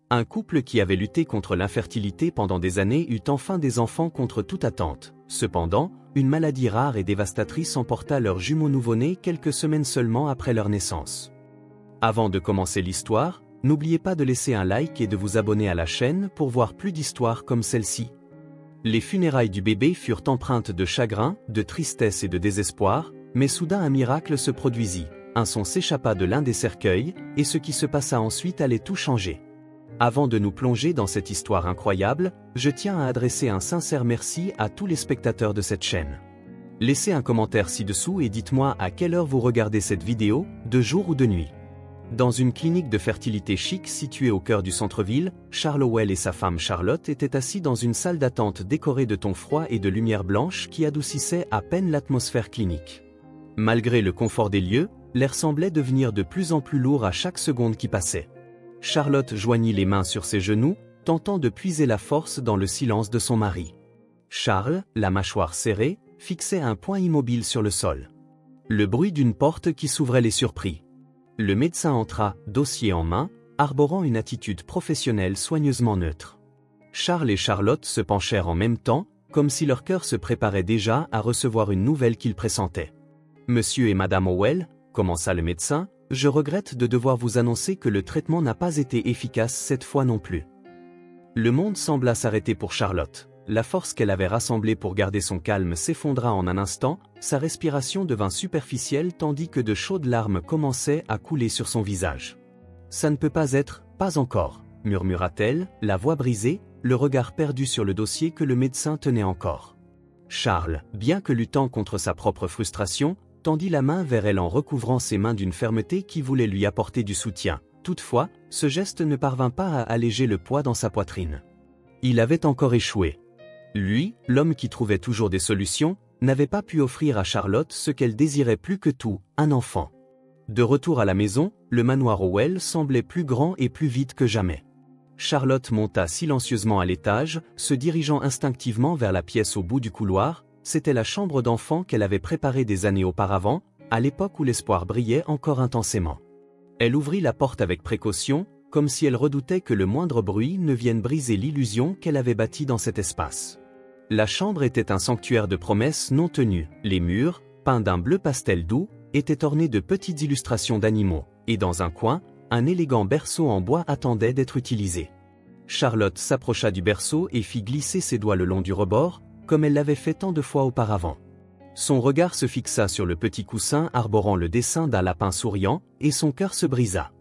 Un couple qui avait lutté contre l'infertilité pendant des années eut enfin des enfants contre toute attente. Cependant, une maladie rare et dévastatrice emporta leurs jumeaux nouveau-nés quelques semaines seulement après leur naissance. Avant de commencer l'histoire, n'oubliez pas de laisser un like et de vous abonner à la chaîne pour voir plus d'histoires comme celle-ci. Les funérailles du bébé furent empreintes de chagrin, de tristesse et de désespoir, mais soudain un miracle se produisit. Un son s'échappa de l'un des cercueils, et ce qui se passa ensuite allait tout changer. Avant de nous plonger dans cette histoire incroyable, je tiens à adresser un sincère merci à tous les spectateurs de cette chaîne. Laissez un commentaire ci-dessous et dites-moi à quelle heure vous regardez cette vidéo, de jour ou de nuit. Dans une clinique de fertilité chic située au cœur du centre-ville, Charles Howell et sa femme Charlotte étaient assis dans une salle d'attente décorée de tons froids et de lumière blanche qui adoucissait à peine l'atmosphère clinique. Malgré le confort des lieux, l'air semblait devenir de plus en plus lourd à chaque seconde qui passait. Charlotte joignit les mains sur ses genoux, tentant de puiser la force dans le silence de son mari. Charles, la mâchoire serrée, fixait un point immobile sur le sol. Le bruit d'une porte qui s'ouvrait les surpris. Le médecin entra, dossier en main, arborant une attitude professionnelle soigneusement neutre. Charles et Charlotte se penchèrent en même temps, comme si leur cœur se préparait déjà à recevoir une nouvelle qu'ils pressentaient. « Monsieur et Madame Howell », commença le médecin, « je regrette de devoir vous annoncer que le traitement n'a pas été efficace cette fois non plus. » Le monde sembla s'arrêter pour Charlotte. La force qu'elle avait rassemblée pour garder son calme s'effondra en un instant, sa respiration devint superficielle tandis que de chaudes larmes commençaient à couler sur son visage. « Ça ne peut pas être, pas encore », murmura-t-elle, la voix brisée, le regard perdu sur le dossier que le médecin tenait encore. Charles, bien que luttant contre sa propre frustration, tendit la main vers elle en recouvrant ses mains d'une fermeté qui voulait lui apporter du soutien. Toutefois, ce geste ne parvint pas à alléger le poids dans sa poitrine. Il avait encore échoué. Lui, l'homme qui trouvait toujours des solutions, n'avait pas pu offrir à Charlotte ce qu'elle désirait plus que tout, un enfant. De retour à la maison, le manoir Howell semblait plus grand et plus vide que jamais. Charlotte monta silencieusement à l'étage, se dirigeant instinctivement vers la pièce au bout du couloir. C'était la chambre d'enfant qu'elle avait préparée des années auparavant, à l'époque où l'espoir brillait encore intensément. Elle ouvrit la porte avec précaution, comme si elle redoutait que le moindre bruit ne vienne briser l'illusion qu'elle avait bâtie dans cet espace. La chambre était un sanctuaire de promesses non tenues. Les murs, peints d'un bleu pastel doux, étaient ornés de petites illustrations d'animaux, et dans un coin, un élégant berceau en bois attendait d'être utilisé. Charlotte s'approcha du berceau et fit glisser ses doigts le long du rebord, comme elle l'avait fait tant de fois auparavant. Son regard se fixa sur le petit coussin arborant le dessin d'un lapin souriant, et son cœur se brisa.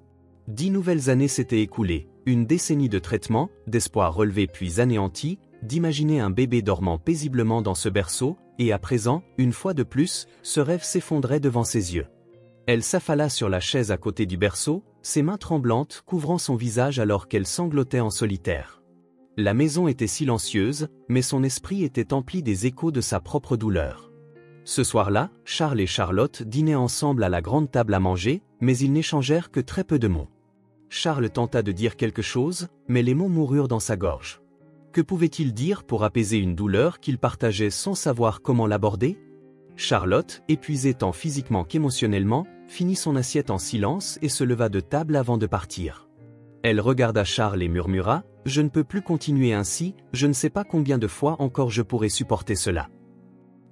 10 nouvelles années s'étaient écoulées, une décennie de traitements, d'espoirs relevés puis anéantis, d'imaginer un bébé dormant paisiblement dans ce berceau, et à présent, une fois de plus, ce rêve s'effondrait devant ses yeux. Elle s'affala sur la chaise à côté du berceau, ses mains tremblantes couvrant son visage alors qu'elle sanglotait en solitaire. La maison était silencieuse, mais son esprit était empli des échos de sa propre douleur. Ce soir-là, Charles et Charlotte dînaient ensemble à la grande table à manger, mais ils n'échangèrent que très peu de mots. Charles tenta de dire quelque chose, mais les mots moururent dans sa gorge. Que pouvait-il dire pour apaiser une douleur qu'il partageait sans savoir comment l'aborder? Charlotte, épuisée tant physiquement qu'émotionnellement, finit son assiette en silence et se leva de table avant de partir. Elle regarda Charles et murmura « Je ne peux plus continuer ainsi, je ne sais pas combien de fois encore je pourrai supporter cela. »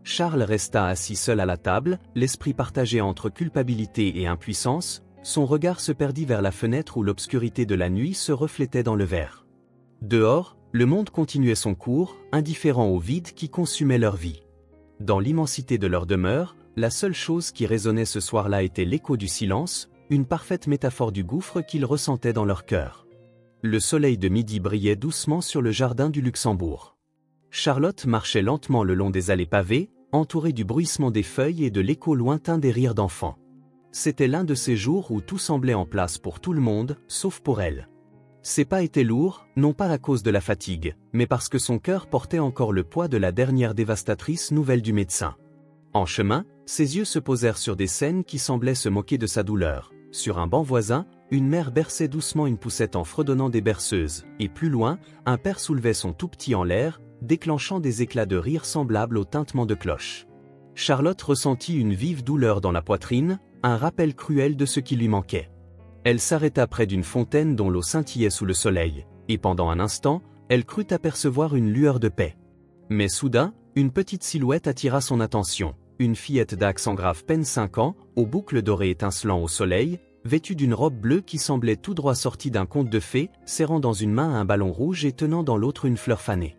Charles resta assis seul à la table, l'esprit partagé entre culpabilité et impuissance, son regard se perdit vers la fenêtre où l'obscurité de la nuit se reflétait dans le verre. Dehors, le monde continuait son cours, indifférent au vide qui consumait leur vie. Dans l'immensité de leur demeure, la seule chose qui résonnait ce soir-là était l'écho du silence, une parfaite métaphore du gouffre qu'ils ressentaient dans leur cœur. Le soleil de midi brillait doucement sur le jardin du Luxembourg. Charlotte marchait lentement le long des allées pavées, entourée du bruissement des feuilles et de l'écho lointain des rires d'enfants. C'était l'un de ces jours où tout semblait en place pour tout le monde, sauf pour elle. Ses pas étaient lourds, non pas à cause de la fatigue, mais parce que son cœur portait encore le poids de la dernière dévastatrice nouvelle du médecin. En chemin, ses yeux se posèrent sur des scènes qui semblaient se moquer de sa douleur. Sur un banc voisin, une mère berçait doucement une poussette en fredonnant des berceuses, et plus loin, un père soulevait son tout petit en l'air, déclenchant des éclats de rire semblables au tintement de cloches. Charlotte ressentit une vive douleur dans la poitrine, un rappel cruel de ce qui lui manquait. Elle s'arrêta près d'une fontaine dont l'eau scintillait sous le soleil, et pendant un instant, elle crut apercevoir une lueur de paix. Mais soudain, une petite silhouette attira son attention, une fillette d'accent grave peine 5 ans, aux boucles dorées étincelant au soleil, vêtue d'une robe bleue qui semblait tout droit sortie d'un conte de fées, serrant dans une main un ballon rouge et tenant dans l'autre une fleur fanée.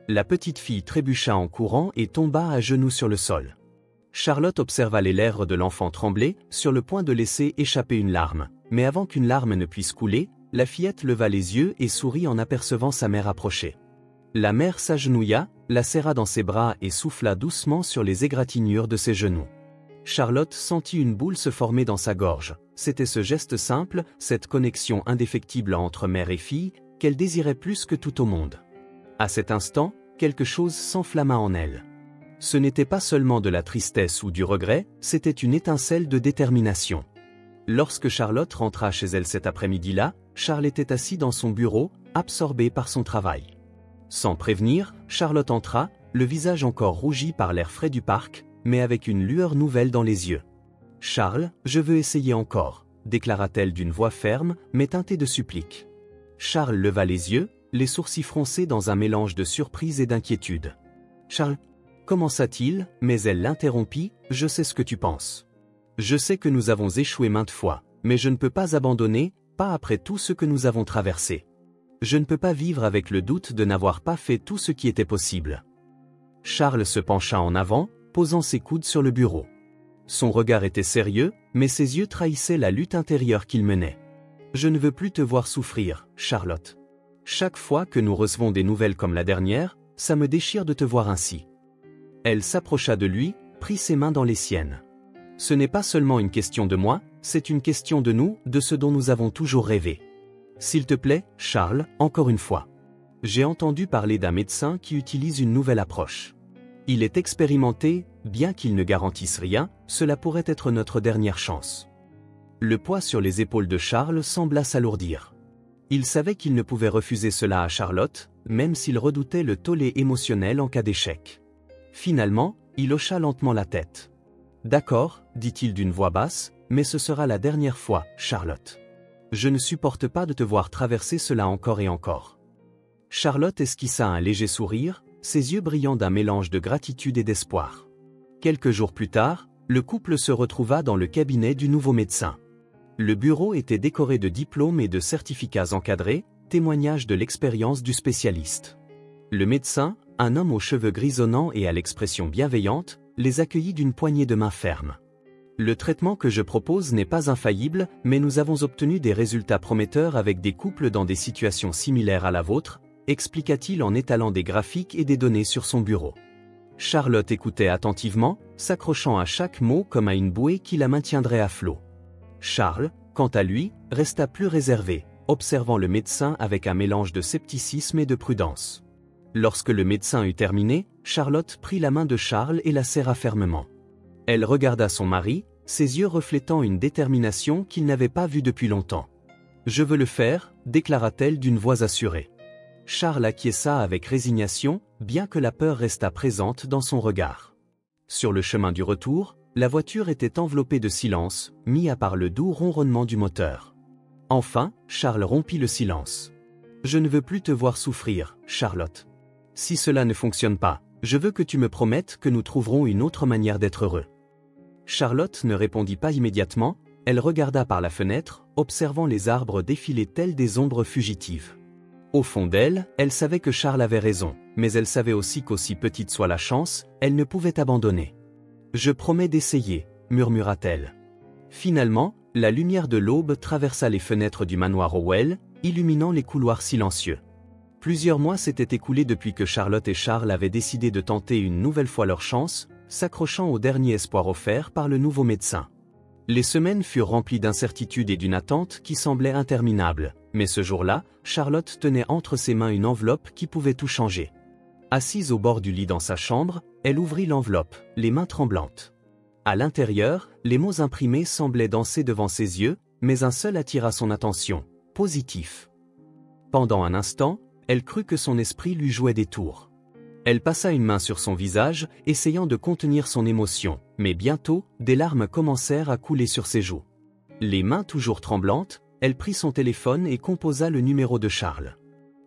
La petite fille trébucha en courant et tomba à genoux sur le sol. Charlotte observa les lèvres de l'enfant trembler, sur le point de laisser échapper une larme. Mais avant qu'une larme ne puisse couler, la fillette leva les yeux et sourit en apercevant sa mère approcher. La mère s'agenouilla, la serra dans ses bras et souffla doucement sur les égratignures de ses genoux. Charlotte sentit une boule se former dans sa gorge. C'était ce geste simple, cette connexion indéfectible entre mère et fille, qu'elle désirait plus que tout au monde. À cet instant, quelque chose s'enflamma en elle. Ce n'était pas seulement de la tristesse ou du regret, c'était une étincelle de détermination. Lorsque Charlotte rentra chez elle cet après-midi-là, Charles était assis dans son bureau, absorbé par son travail. Sans prévenir, Charlotte entra, le visage encore rougi par l'air frais du parc, mais avec une lueur nouvelle dans les yeux. « Charles, je veux essayer encore », déclara-t-elle d'une voix ferme, mais teintée de supplique. Charles leva les yeux, les sourcils froncés dans un mélange de surprise et d'inquiétude. « Charles » commença-t-il, mais elle l'interrompit, « Je sais ce que tu penses. Je sais que nous avons échoué maintes fois, mais je ne peux pas abandonner, pas après tout ce que nous avons traversé. Je ne peux pas vivre avec le doute de n'avoir pas fait tout ce qui était possible. » Charles se pencha en avant, posant ses coudes sur le bureau. Son regard était sérieux, mais ses yeux trahissaient la lutte intérieure qu'il menait. « Je ne veux plus te voir souffrir, Charlotte. Chaque fois que nous recevons des nouvelles comme la dernière, ça me déchire de te voir ainsi. » Elle s'approcha de lui, prit ses mains dans les siennes. « Ce n'est pas seulement une question de moi, c'est une question de nous, de ce dont nous avons toujours rêvé. S'il te plaît, Charles, encore une fois. J'ai entendu parler d'un médecin qui utilise une nouvelle approche. Il est expérimenté, bien qu'il ne garantisse rien, cela pourrait être notre dernière chance. » Le poids sur les épaules de Charles sembla s'alourdir. Il savait qu'il ne pouvait refuser cela à Charlotte, même s'il redoutait le tollé émotionnel en cas d'échec. Finalement, il hocha lentement la tête. « D'accord, dit-il d'une voix basse, mais ce sera la dernière fois, Charlotte. Je ne supporte pas de te voir traverser cela encore et encore. » Charlotte esquissa un léger sourire, ses yeux brillant d'un mélange de gratitude et d'espoir. Quelques jours plus tard, le couple se retrouva dans le cabinet du nouveau médecin. Le bureau était décoré de diplômes et de certificats encadrés, témoignage de l'expérience du spécialiste. Le médecin, un homme aux cheveux grisonnants et à l'expression bienveillante, les accueillit d'une poignée de main ferme. « Le traitement que je propose n'est pas infaillible, mais nous avons obtenu des résultats prometteurs avec des couples dans des situations similaires à la vôtre, expliqua-t-il en étalant des graphiques et des données sur son bureau. Charlotte écoutait attentivement, s'accrochant à chaque mot comme à une bouée qui la maintiendrait à flot. Charles, quant à lui, resta plus réservé, observant le médecin avec un mélange de scepticisme et de prudence. Lorsque le médecin eut terminé, Charlotte prit la main de Charles et la serra fermement. Elle regarda son mari, ses yeux reflétant une détermination qu'il n'avait pas vue depuis longtemps. « Je veux le faire », déclara-t-elle d'une voix assurée. Charles acquiesça avec résignation, bien que la peur restât présente dans son regard. Sur le chemin du retour, la voiture était enveloppée de silence, mis à part le doux ronronnement du moteur. Enfin, Charles rompit le silence. « Je ne veux plus te voir souffrir, Charlotte. Si cela ne fonctionne pas, je veux que tu me promettes que nous trouverons une autre manière d'être heureux. » Charlotte ne répondit pas immédiatement, elle regarda par la fenêtre, observant les arbres défiler tels des ombres fugitives. Au fond d'elle, elle savait que Charles avait raison, mais elle savait aussi qu'aussi petite soit la chance, elle ne pouvait abandonner. « Je promets d'essayer, » murmura-t-elle. Finalement, la lumière de l'aube traversa les fenêtres du manoir Howell, illuminant les couloirs silencieux. Plusieurs mois s'étaient écoulés depuis que Charlotte et Charles avaient décidé de tenter une nouvelle fois leur chance, s'accrochant au dernier espoir offert par le nouveau médecin. Les semaines furent remplies d'incertitudes et d'une attente qui semblait interminable, mais ce jour-là, Charlotte tenait entre ses mains une enveloppe qui pouvait tout changer. Assise au bord du lit dans sa chambre, elle ouvrit l'enveloppe, les mains tremblantes. À l'intérieur, les mots imprimés semblaient danser devant ses yeux, mais un seul attira son attention, positif. Pendant un instant, elle crut que son esprit lui jouait des tours. Elle passa une main sur son visage, essayant de contenir son émotion, mais bientôt, des larmes commencèrent à couler sur ses joues. Les mains toujours tremblantes, Elle prit son téléphone et composa le numéro de Charles.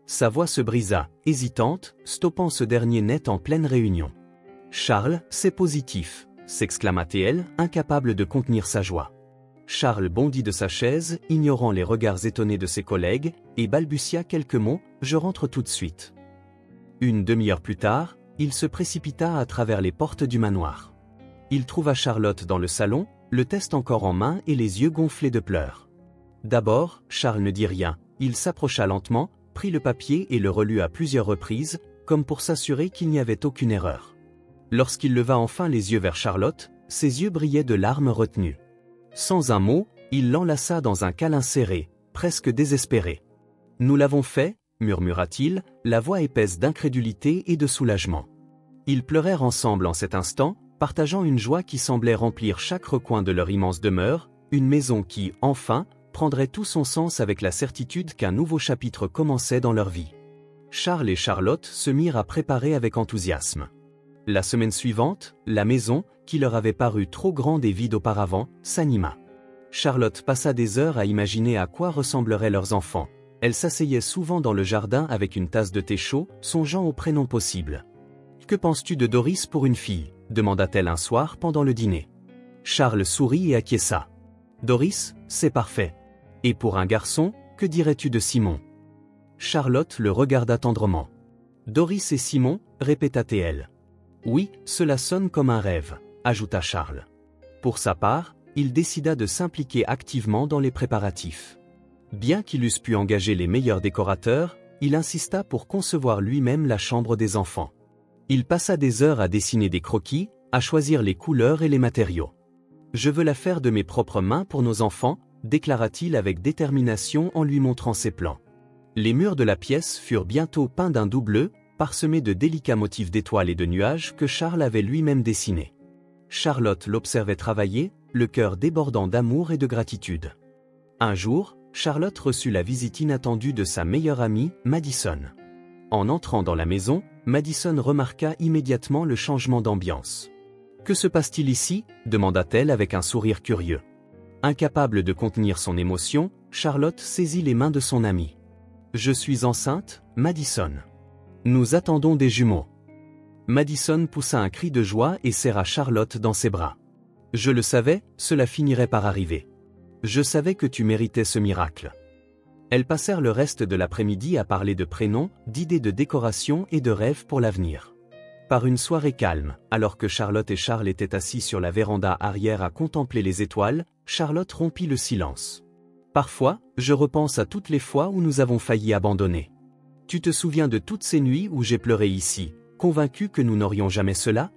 Sa voix se brisa, hésitante, stoppant ce dernier net en pleine réunion. « Charles, c'est positif !» s'exclama-t-elle, incapable de contenir sa joie. Charles bondit de sa chaise, ignorant les regards étonnés de ses collègues, et balbutia quelques mots « Je rentre tout de suite ». Une demi-heure plus tard, il se précipita à travers les portes du manoir. Il trouva Charlotte dans le salon, le test encore en main et les yeux gonflés de pleurs. D'abord, Charles ne dit rien, il s'approcha lentement, prit le papier et le relut à plusieurs reprises, comme pour s'assurer qu'il n'y avait aucune erreur. Lorsqu'il leva enfin les yeux vers Charlotte, ses yeux brillaient de larmes retenues. Sans un mot, il l'enlaça dans un câlin serré, presque désespéré. « Nous l'avons fait » murmura-t-il, la voix épaisse d'incrédulité et de soulagement. Ils pleurèrent ensemble en cet instant, partageant une joie qui semblait remplir chaque recoin de leur immense demeure, une maison qui, enfin, prendrait tout son sens avec la certitude qu'un nouveau chapitre commençait dans leur vie. Charles et Charlotte se mirent à préparer avec enthousiasme. La semaine suivante, la maison, qui leur avait paru trop grande et vide auparavant, s'anima. Charlotte passa des heures à imaginer à quoi ressembleraient leurs enfants. Elle s'asseyait souvent dans le jardin avec une tasse de thé chaud, songeant aux prénoms possibles. « Que penses-tu de Doris pour une fille ?» demanda-t-elle un soir pendant le dîner. Charles sourit et acquiesça. « Doris, c'est parfait. Et pour un garçon, que dirais-tu de Simon ?» Charlotte le regarda tendrement. « Doris et Simon » répéta-t-elle. « Oui, cela sonne comme un rêve », ajouta Charles. Pour sa part, il décida de s'impliquer activement dans les préparatifs. Bien qu'il eusse pu engager les meilleurs décorateurs, il insista pour concevoir lui-même la chambre des enfants. Il passa des heures à dessiner des croquis, à choisir les couleurs et les matériaux. « Je veux la faire de mes propres mains pour nos enfants », déclara-t-il avec détermination en lui montrant ses plans. Les murs de la pièce furent bientôt peints d'un doux bleu, parsemé de délicats motifs d'étoiles et de nuages que Charles avait lui-même dessinés. Charlotte l'observait travailler, le cœur débordant d'amour et de gratitude. Un jour, Charlotte reçut la visite inattendue de sa meilleure amie, Madison. En entrant dans la maison, Madison remarqua immédiatement le changement d'ambiance. « Que se passe-t-il ici ?» demanda-t-elle avec un sourire curieux. Incapable de contenir son émotion, Charlotte saisit les mains de son amie. « Je suis enceinte, Madison. Nous attendons des jumeaux. » Madison poussa un cri de joie et serra Charlotte dans ses bras. « Je le savais, cela finirait par arriver. Je savais que tu méritais ce miracle. » Elles passèrent le reste de l'après-midi à parler de prénoms, d'idées de décoration et de rêves pour l'avenir. Par une soirée calme, alors que Charlotte et Charles étaient assis sur la véranda arrière à contempler les étoiles, Charlotte rompit le silence. « Parfois, je repense à toutes les fois où nous avons failli abandonner. Tu te souviens de toutes ces nuits où j'ai pleuré ici, convaincu que nous n'aurions jamais cela ?»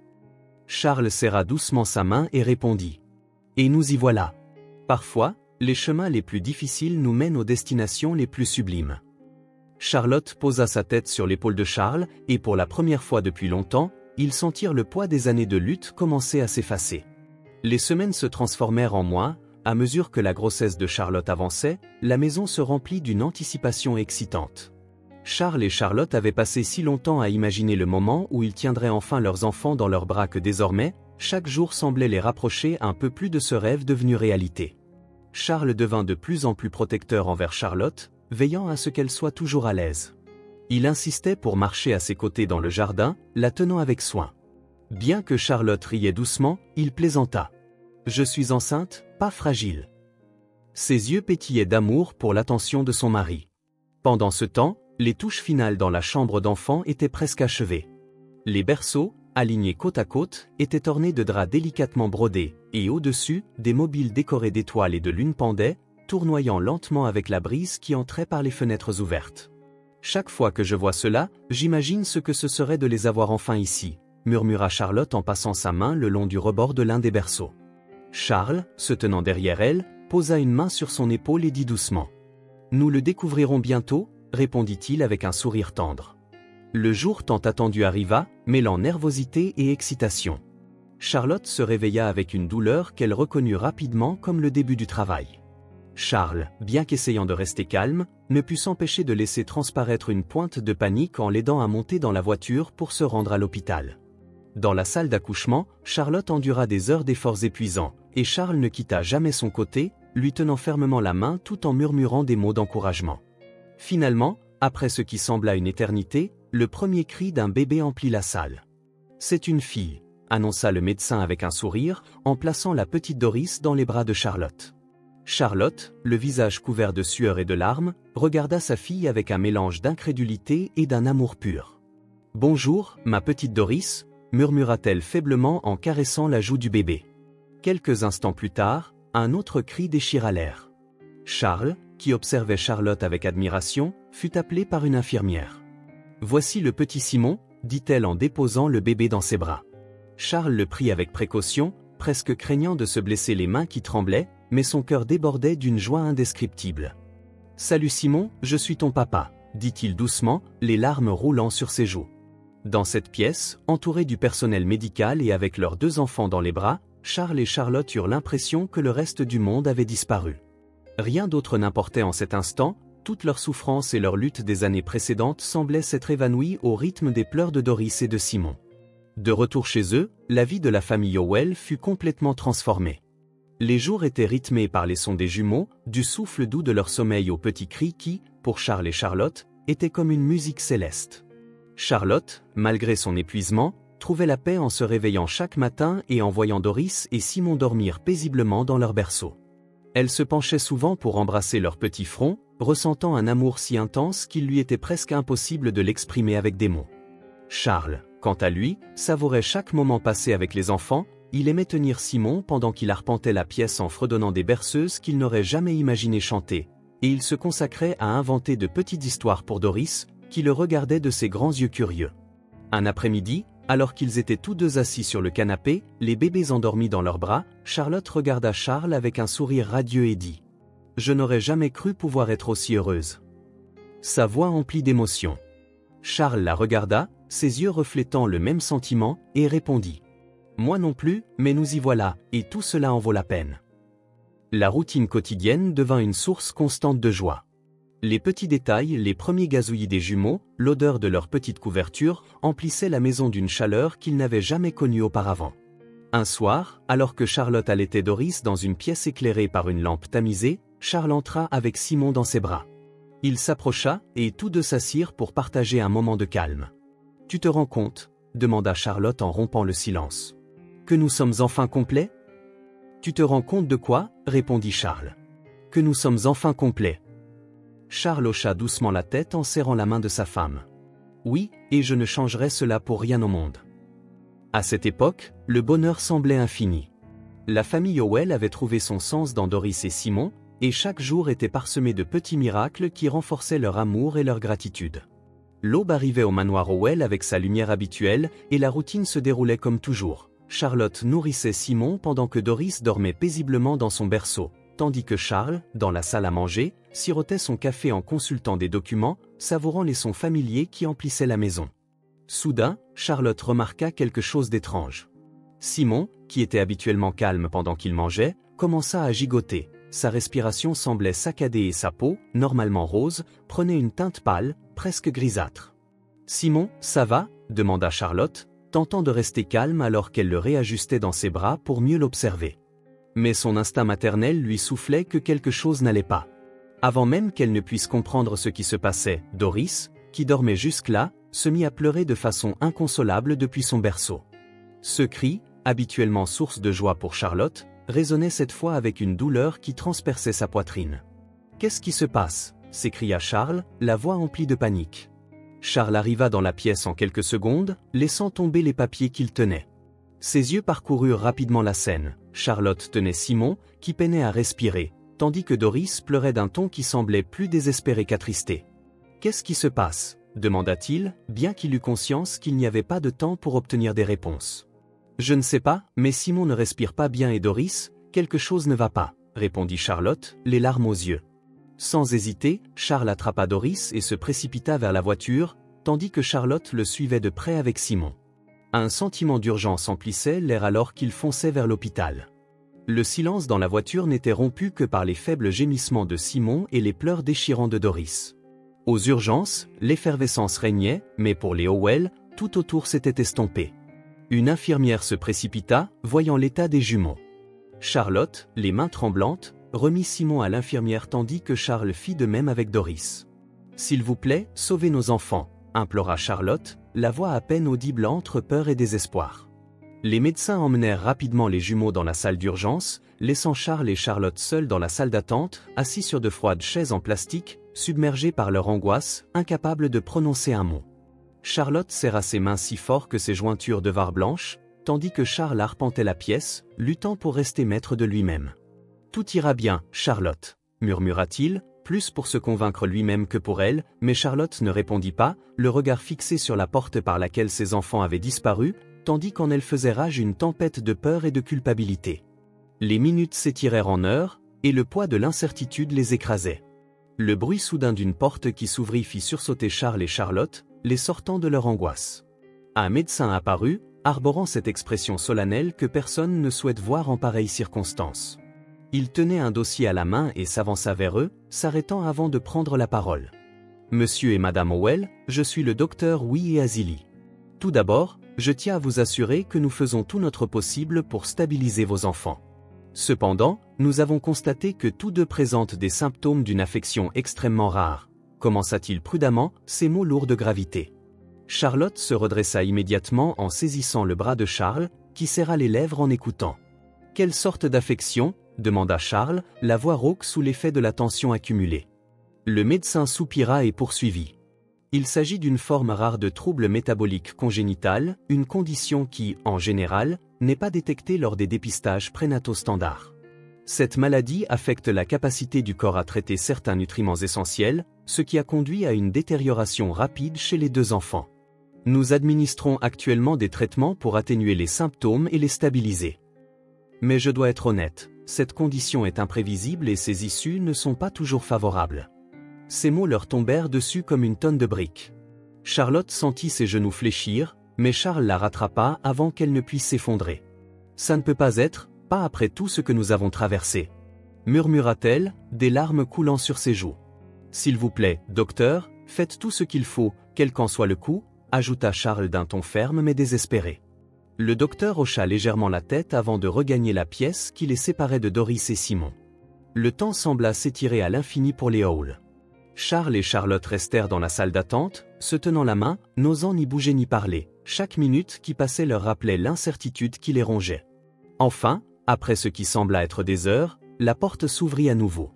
Charles serra doucement sa main et répondit. « Et nous y voilà. Parfois, les chemins les plus difficiles nous mènent aux destinations les plus sublimes. » Charlotte posa sa tête sur l'épaule de Charles, et pour la première fois depuis longtemps, ils sentirent le poids des années de lutte commencer à s'effacer. Les semaines se transformèrent en mois, à mesure que la grossesse de Charlotte avançait, la maison se remplit d'une anticipation excitante. Charles et Charlotte avaient passé si longtemps à imaginer le moment où ils tiendraient enfin leurs enfants dans leurs bras que désormais, chaque jour semblait les rapprocher un peu plus de ce rêve devenu réalité. Charles devint de plus en plus protecteur envers Charlotte, veillant à ce qu'elle soit toujours à l'aise. Il insistait pour marcher à ses côtés dans le jardin, la tenant avec soin. Bien que Charlotte riait doucement, il plaisanta. « Je suis enceinte, pas fragile. » Ses yeux pétillaient d'amour pour l'attention de son mari. Pendant ce temps, les touches finales dans la chambre d'enfant étaient presque achevées. Les berceaux, alignés côte à côte, étaient ornés de draps délicatement brodés, et au-dessus, des mobiles décorés d'étoiles et de lunes pendaient, tournoyant lentement avec la brise qui entrait par les fenêtres ouvertes. « Chaque fois que je vois cela, j'imagine ce que ce serait de les avoir enfin ici, » murmura Charlotte en passant sa main le long du rebord de l'un des berceaux. Charles, se tenant derrière elle, posa une main sur son épaule et dit doucement. « Nous le découvrirons bientôt, » répondit-il avec un sourire tendre. Le jour tant attendu arriva, mêlant nervosité et excitation. Charlotte se réveilla avec une douleur qu'elle reconnut rapidement comme le début du travail. Charles, bien qu'essayant de rester calme, ne put s'empêcher de laisser transparaître une pointe de panique en l'aidant à monter dans la voiture pour se rendre à l'hôpital. Dans la salle d'accouchement, Charlotte endura des heures d'efforts épuisants, et Charles ne quitta jamais son côté, lui tenant fermement la main tout en murmurant des mots d'encouragement. Finalement, après ce qui sembla une éternité, le premier cri d'un bébé emplit la salle. « C'est une fille », annonça le médecin avec un sourire, en plaçant la petite Doris dans les bras de Charlotte. Charlotte, le visage couvert de sueur et de larmes, regarda sa fille avec un mélange d'incrédulité et d'un amour pur. « Bonjour, ma petite Doris », murmura-t-elle faiblement en caressant la joue du bébé. Quelques instants plus tard, un autre cri déchira l'air. Charles, qui observait Charlotte avec admiration, fut appelé par une infirmière. « Voici le petit Simon », dit-elle en déposant le bébé dans ses bras. Charles le prit avec précaution, presque craignant de se blesser les mains qui tremblaient, mais son cœur débordait d'une joie indescriptible. « Salut Simon, je suis ton papa », dit-il doucement, les larmes roulant sur ses joues. Dans cette pièce, entourés du personnel médical et avec leurs 2 enfants dans les bras, Charles et Charlotte eurent l'impression que le reste du monde avait disparu. Rien d'autre n'importait en cet instant, toute leur souffrance et leur lutte des années précédentes semblaient s'être évanouies au rythme des pleurs de Doris et de Simon. De retour chez eux, la vie de la famille Howell fut complètement transformée. Les jours étaient rythmés par les sons des jumeaux, du souffle doux de leur sommeil aux petits cris qui, pour Charles et Charlotte, étaient comme une musique céleste. Charlotte, malgré son épuisement, trouvait la paix en se réveillant chaque matin et en voyant Doris et Simon dormir paisiblement dans leur berceau. Elle se penchait souvent pour embrasser leur petit front, ressentant un amour si intense qu'il lui était presque impossible de l'exprimer avec des mots. Charles, quant à lui, savourait chaque moment passé avec les enfants. Il aimait tenir Simon pendant qu'il arpentait la pièce en fredonnant des berceuses qu'il n'aurait jamais imaginé chanter, et il se consacrait à inventer de petites histoires pour Doris, qui le regardait de ses grands yeux curieux. Un après-midi, alors qu'ils étaient tous 2 assis sur le canapé, les bébés endormis dans leurs bras, Charlotte regarda Charles avec un sourire radieux et dit « Je n'aurais jamais cru pouvoir être aussi heureuse. » Sa voix emplit d'émotion. Charles la regarda, ses yeux reflétant le même sentiment, et répondit « Moi non plus, mais nous y voilà, et tout cela en vaut la peine. » La routine quotidienne devint une source constante de joie. Les petits détails, les premiers gazouillis des jumeaux, l'odeur de leur petite couverture, emplissaient la maison d'une chaleur qu'ils n'avaient jamais connue auparavant. Un soir, alors que Charlotte allaitait Doris dans une pièce éclairée par une lampe tamisée, Charles entra avec Simon dans ses bras. Il s'approcha, et tous 2 s'assirent pour partager un moment de calme. « Tu te rends compte ?» demanda Charlotte en rompant le silence. « Que nous sommes enfin complets ?»« Tu te rends compte de quoi ?» répondit Charles. « Que nous sommes enfin complets. » Charles hocha doucement la tête en serrant la main de sa femme. « Oui, et je ne changerai cela pour rien au monde. » À cette époque, le bonheur semblait infini. La famille Howell avait trouvé son sens dans Doris et Simon, et chaque jour était parsemé de petits miracles qui renforçaient leur amour et leur gratitude. L'aube arrivait au manoir Howell avec sa lumière habituelle, et la routine se déroulait comme toujours. Charlotte nourrissait Simon pendant que Doris dormait paisiblement dans son berceau, tandis que Charles, dans la salle à manger, sirotait son café en consultant des documents, savourant les sons familiers qui emplissaient la maison. Soudain, Charlotte remarqua quelque chose d'étrange. Simon, qui était habituellement calme pendant qu'il mangeait, commença à gigoter. Sa respiration semblait saccadée et sa peau, normalement rose, prenait une teinte pâle, presque grisâtre. « Simon, ça va ?» demanda Charlotte, tentant de rester calme alors qu'elle le réajustait dans ses bras pour mieux l'observer. Mais son instinct maternel lui soufflait que quelque chose n'allait pas. Avant même qu'elle ne puisse comprendre ce qui se passait, Doris, qui dormait jusque-là, se mit à pleurer de façon inconsolable depuis son berceau. Ce cri, habituellement source de joie pour Charlotte, résonnait cette fois avec une douleur qui transperçait sa poitrine. « Qu'est-ce qui se passe ?» s'écria Charles, la voix emplie de panique. Charles arriva dans la pièce en quelques secondes, laissant tomber les papiers qu'il tenait. Ses yeux parcoururent rapidement la scène. Charlotte tenait Simon, qui peinait à respirer, tandis que Doris pleurait d'un ton qui semblait plus désespéré qu'attristé. « Qu'est-ce qui se passe ?» demanda-t-il, bien qu'il eût conscience qu'il n'y avait pas de temps pour obtenir des réponses. « Je ne sais pas, mais Simon ne respire pas bien et Doris, quelque chose ne va pas, » répondit Charlotte, les larmes aux yeux. Sans hésiter, Charles attrapa Doris et se précipita vers la voiture, tandis que Charlotte le suivait de près avec Simon. Un sentiment d'urgence emplissait l'air alors qu'ils fonçaient vers l'hôpital. Le silence dans la voiture n'était rompu que par les faibles gémissements de Simon et les pleurs déchirants de Doris. Aux urgences, l'effervescence régnait, mais pour les Howell, tout autour s'était estompé. Une infirmière se précipita, voyant l'état des jumeaux. Charlotte, les mains tremblantes, remit Simon à l'infirmière tandis que Charles fit de même avec Doris. « S'il vous plaît, sauvez nos enfants », implora Charlotte, la voix à peine audible entre peur et désespoir. Les médecins emmenèrent rapidement les jumeaux dans la salle d'urgence, laissant Charles et Charlotte seuls dans la salle d'attente, assis sur de froides chaises en plastique, submergés par leur angoisse, incapables de prononcer un mot. Charlotte serra ses mains si fort que ses jointures devinrent blanches, tandis que Charles arpentait la pièce, luttant pour rester maître de lui-même. « Tout ira bien, Charlotte », murmura-t-il, plus pour se convaincre lui-même que pour elle, mais Charlotte ne répondit pas, le regard fixé sur la porte par laquelle ses enfants avaient disparu, tandis qu'en elle faisait rage une tempête de peur et de culpabilité. Les minutes s'étirèrent en heures, et le poids de l'incertitude les écrasait. Le bruit soudain d'une porte qui s'ouvrit fit sursauter Charles et Charlotte, les sortant de leur angoisse. Un médecin apparut, arborant cette expression solennelle que personne ne souhaite voir en pareille circonstance. Il tenait un dossier à la main et s'avança vers eux, s'arrêtant avant de prendre la parole. « Monsieur et Madame Howell, je suis le docteur Oui et Azili. Tout d'abord, je tiens à vous assurer que nous faisons tout notre possible pour stabiliser vos enfants. Cependant, nous avons constaté que tous deux présentent des symptômes d'une affection extrêmement rare. » Commença-t-il prudemment, ses mots lourds de gravité. Charlotte se redressa immédiatement en saisissant le bras de Charles, qui serra les lèvres en écoutant. « Quelle sorte d'affection ?» demanda Charles, la voix rauque sous l'effet de la tension accumulée. Le médecin soupira et poursuivit. « Il s'agit d'une forme rare de trouble métabolique congénital, une condition qui, en général, n'est pas détectée lors des dépistages prénataux standards. Cette maladie affecte la capacité du corps à traiter certains nutriments essentiels, ce qui a conduit à une détérioration rapide chez les deux enfants. Nous administrons actuellement des traitements pour atténuer les symptômes et les stabiliser. Mais je dois être honnête, cette condition est imprévisible et ses issues ne sont pas toujours favorables. » Ces mots leur tombèrent dessus comme une tonne de briques. Charlotte sentit ses genoux fléchir, mais Charles la rattrapa avant qu'elle ne puisse s'effondrer. « Ça ne peut pas être, pas après tout ce que nous avons traversé. » murmura-t-elle, des larmes coulant sur ses joues. « S'il vous plaît, docteur, faites tout ce qu'il faut, quel qu'en soit le coût, » ajouta Charles d'un ton ferme mais désespéré. Le docteur hocha légèrement la tête avant de regagner la pièce qui les séparait de Doris et Simon. Le temps sembla s'étirer à l'infini pour les Howell. Charles et Charlotte restèrent dans la salle d'attente, se tenant la main, n'osant ni bouger ni parler. Chaque minute qui passait leur rappelait l'incertitude qui les rongeait. Enfin, après ce qui sembla être des heures, la porte s'ouvrit à nouveau.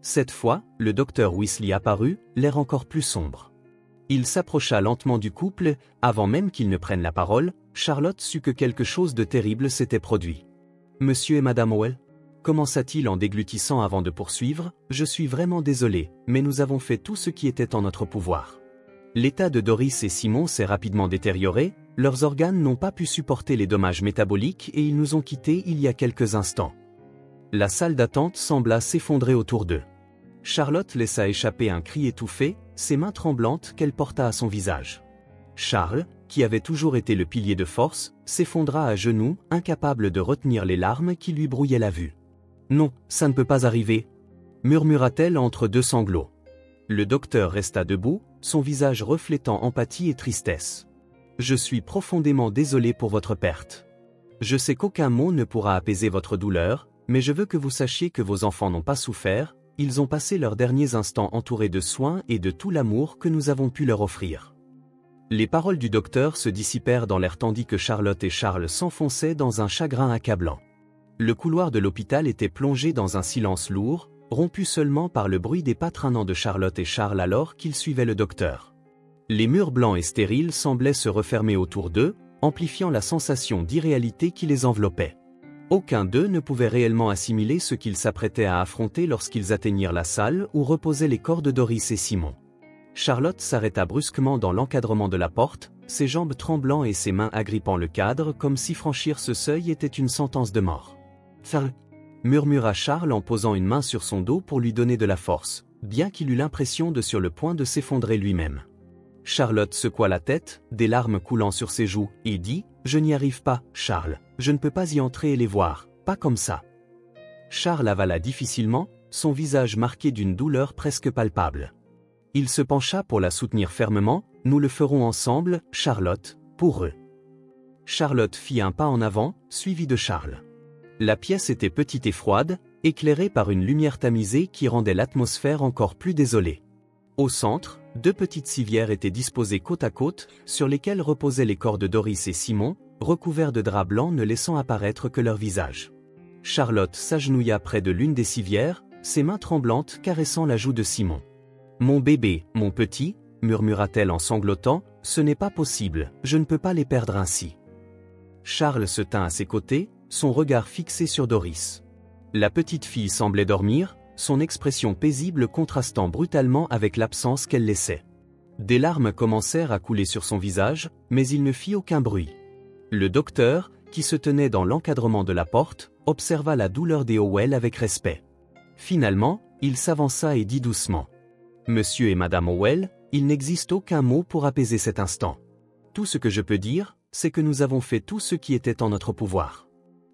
Cette fois, le docteur Weasley apparut, l'air encore plus sombre. Il s'approcha lentement du couple, avant même qu'il ne prenne la parole, Charlotte sut que quelque chose de terrible s'était produit. « Monsieur et Madame Howell ?» commença-t-il en déglutissant avant de poursuivre, « Je suis vraiment désolé, mais nous avons fait tout ce qui était en notre pouvoir. L'état de Doris et Simon s'est rapidement détérioré, leurs organes n'ont pas pu supporter les dommages métaboliques et ils nous ont quittés il y a quelques instants. » La salle d'attente sembla s'effondrer autour d'eux. Charlotte laissa échapper un cri étouffé, ses mains tremblantes qu'elle porta à son visage. Charles, qui avait toujours été le pilier de force, s'effondra à genoux, incapable de retenir les larmes qui lui brouillaient la vue. « Non, ça ne peut pas arriver !» murmura-t-elle entre deux sanglots. Le docteur resta debout, son visage reflétant empathie et tristesse. « Je suis profondément désolé pour votre perte. Je sais qu'aucun mot ne pourra apaiser votre douleur, mais je veux que vous sachiez que vos enfants n'ont pas souffert, ils ont passé leurs derniers instants entourés de soins et de tout l'amour que nous avons pu leur offrir. » Les paroles du docteur se dissipèrent dans l'air tandis que Charlotte et Charles s'enfonçaient dans un chagrin accablant. Le couloir de l'hôpital était plongé dans un silence lourd, rompu seulement par le bruit des pas traînants de Charlotte et Charles alors qu'ils suivaient le docteur. Les murs blancs et stériles semblaient se refermer autour d'eux, amplifiant la sensation d'irréalité qui les enveloppait. Aucun d'eux ne pouvait réellement assimiler ce qu'ils s'apprêtaient à affronter lorsqu'ils atteignirent la salle où reposaient les corps de Doris et Simon. Charlotte s'arrêta brusquement dans l'encadrement de la porte, ses jambes tremblant et ses mains agrippant le cadre comme si franchir ce seuil était une sentence de mort. « Charles !» murmura Charles en posant une main sur son dos pour lui donner de la force, bien qu'il eût l'impression de sur le point de s'effondrer lui-même. Charlotte secoua la tête, des larmes coulant sur ses joues, et dit « Je n'y arrive pas, Charles, je ne peux pas y entrer et les voir, pas comme ça. » Charles avala difficilement, son visage marqué d'une douleur presque palpable. Il se pencha pour la soutenir fermement, « Nous le ferons ensemble, Charlotte, pour eux. » Charlotte fit un pas en avant, suivi de Charles. La pièce était petite et froide, éclairée par une lumière tamisée qui rendait l'atmosphère encore plus désolée. Au centre, 2 petites civières étaient disposées côte à côte, sur lesquelles reposaient les corps de Doris et Simon, recouverts de draps blancs ne laissant apparaître que leur visage. Charlotte s'agenouilla près de l'une des civières, ses mains tremblantes caressant la joue de Simon. « Mon bébé, mon petit » murmura-t-elle en sanglotant, « ce n'est pas possible, je ne peux pas les perdre ainsi. » Charles se tint à ses côtés, son regard fixé sur Doris. La petite fille semblait dormir, son expression paisible contrastant brutalement avec l'absence qu'elle laissait. Des larmes commencèrent à couler sur son visage, mais il ne fit aucun bruit. Le docteur, qui se tenait dans l'encadrement de la porte, observa la douleur des Howell avec respect. Finalement, il s'avança et dit doucement. « Monsieur et Madame Howell, il n'existe aucun mot pour apaiser cet instant. Tout ce que je peux dire, c'est que nous avons fait tout ce qui était en notre pouvoir.